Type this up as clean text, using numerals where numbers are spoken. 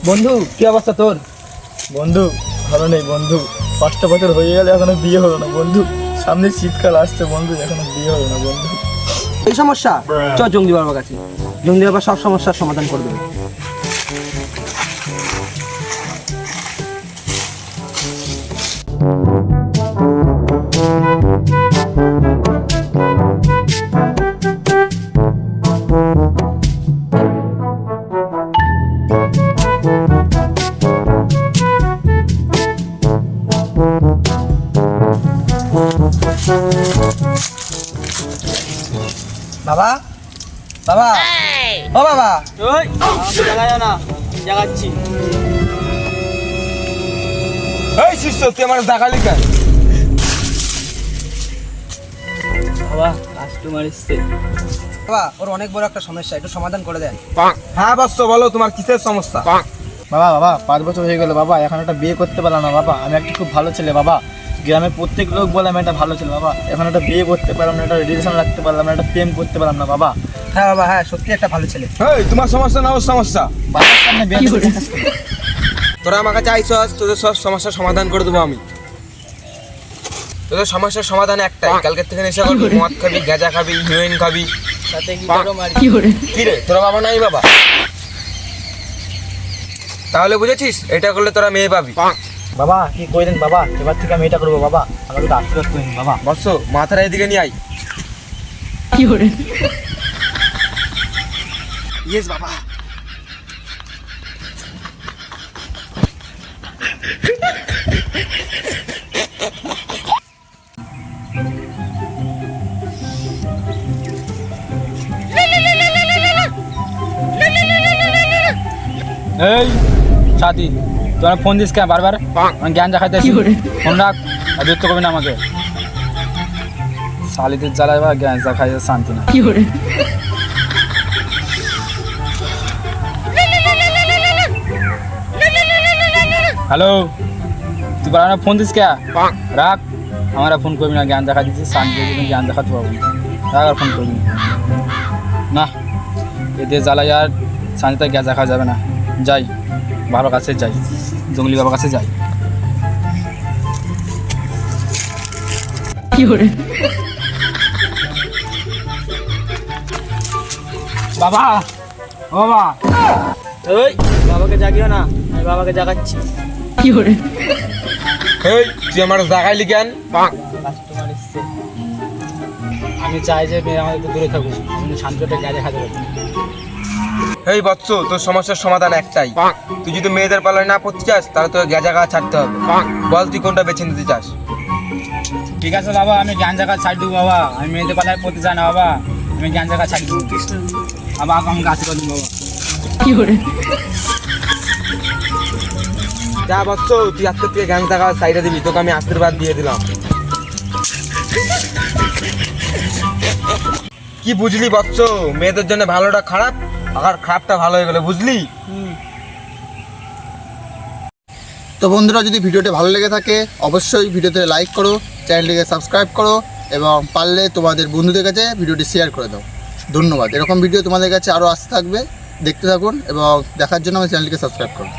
বন্ধু কি অবস্থা তোর? বন্ধু ভালো নেই বন্ধু, 5টা বছর হয়ে গেলে এখনো বিয়ে হলো না বন্ধু। সামনে শীতকাল আসছে বন্ধু, এখনো বিয়ে হলো না বন্ধু। এই সমস্যা চ জঙ্গলি বাবার কাছে। জঙ্গলি বাবা সব সমস্যার সমাধান করে দেবে। বাবা বাবা ও বাবা, ওই জাগায় না, জাগাচ্ছি। এই শিষ্য তুই আমার দেখালি কেন? বাবা কাস্টমার এসছে। বাবা ওর অনেক বড় একটা সমস্যা, একটু সমাধান করে দেন। হ্যাঁ বৎস বলো, তোমার কিসের সমস্যা? বাবা বাবা 5 বছর হয়ে গেল বাবা, এখন একটা বিয়ে করতে পারলাম না বাবা। আমি একটা খুব ভালো ছেলে বাবা, গ্রামের প্রত্যেক লোক বলে আমি একটা ভালো ছেলে বাবা। এখন একটা বিয়ে করতে পারলাম না, একটা রিলেশন রাখতে পারলাম না, একটা প্রেম করতে পারলাম না বাবা। হ্যাঁ বাবা, হ্যাঁ সত্যি একটা ভালো ছেলে। এই তোমার সমস্যা না ওর সমস্যা? বাবার সামনে বিয়ে করে তোরা আমার কাছে আইসস, তোদের সব সমস্যার সমাধান করে দেবো আমি। তোদের সমস্যার সমাধান একটাই, কালকের থেকে নেশা করবি, মদ খাবি, গাঁজা খাবি, হিরোইন খাবি। সাথে গিটারও মারি। কি রে তোরা বাবা নাই বাবা? তাহলে বুঝেছিস, এটা করলে তোরা মেয়ে পাবি। বাবা কি কইলেন বাবা? এবার থেকে আমি এটা করবো বাবা, আমাকে তো আশীর্বাদ করেন বাবা। বৎস মাথাটা এদিকে নিয়ে আই। ইয়েস বাবা। এই সাথী, তোরা ফোন দিস কেন বারবার? আমি জ্ঞান দেখাতে ফোন রাখ, আর বিরক্ত করবি না আমাকে। শালিদের জ্বালায় বা জ্ঞান দেখাই শান্তি না। হ্যালো, তুই বারবার ফোন দিস কে? রাখ, আমার ফোন করবি না, জ্ঞান দেখা দিচ্ছিস, শান্তি জ্ঞান দেখাতে পারবো না। রাখ আর ফোন করবি না, এদের জ্বালায় আর শান্তিতে গ্যাস দেখা যাবে না। যাই বাবার কাছে যাই, জঙ্গলি বাবার কাছে যাই। বাবা ও বাবা, ওই বাবাকে জাগিও না, আমি বাবাকে জাগাচ্ছি। এই তুই আমার জাগাইলি কেন? কাস্টমার এসছে। আমি চাই যে মেয়ে আমাদের দূরে থাকুক, শান্তিতে গ্যাস দেখাতে পারি। এই বৎস, তোর সমস্যার সমাধান একটাই, তুই যদি মেয়েদের পাল্লায় না পড়তে চাস তাহলে তোকে গ্যাজা গা ছাড়তে হবে। বল তুই কোনটা বেছে নিতে চাস? ঠিক আছে বাবা, আমি জ্ঞান জায়গা ছাড় দেবো বাবা। আমি মেয়েদের পালায় পড়তে চাই না বাবা, আমি জ্ঞান জায়গা ছাড় দেবো। বাবা আমাকে আশীর্বাদ দিন বাবা। যা বৎস, তুই আজকে থেকে জ্ঞান থাকা সাইডে দিবি, তোকে আমি আশীর্বাদ দিয়ে দিলাম। কি বুঝলি বৎস? মেয়েদের জন্য ভালোটা খারাপ, আর খারাপটা ভালো হয়ে গেলে, বুঝলি? তো বন্ধুরা, যদি ভিডিওটি ভালো লেগে থাকে অবশ্যই ভিডিওতে লাইক করো, চ্যানেলটিকে সাবস্ক্রাইব করো এবং পারলে তোমাদের বন্ধুদের কাছে ভিডিওটি শেয়ার করে দাও। ধন্যবাদ। এরকম ভিডিও তোমাদের কাছে আরও আসতে থাকবে, দেখতে থাকুন এবং দেখার জন্য আমার চ্যানেলটিকে সাবস্ক্রাইব করুন।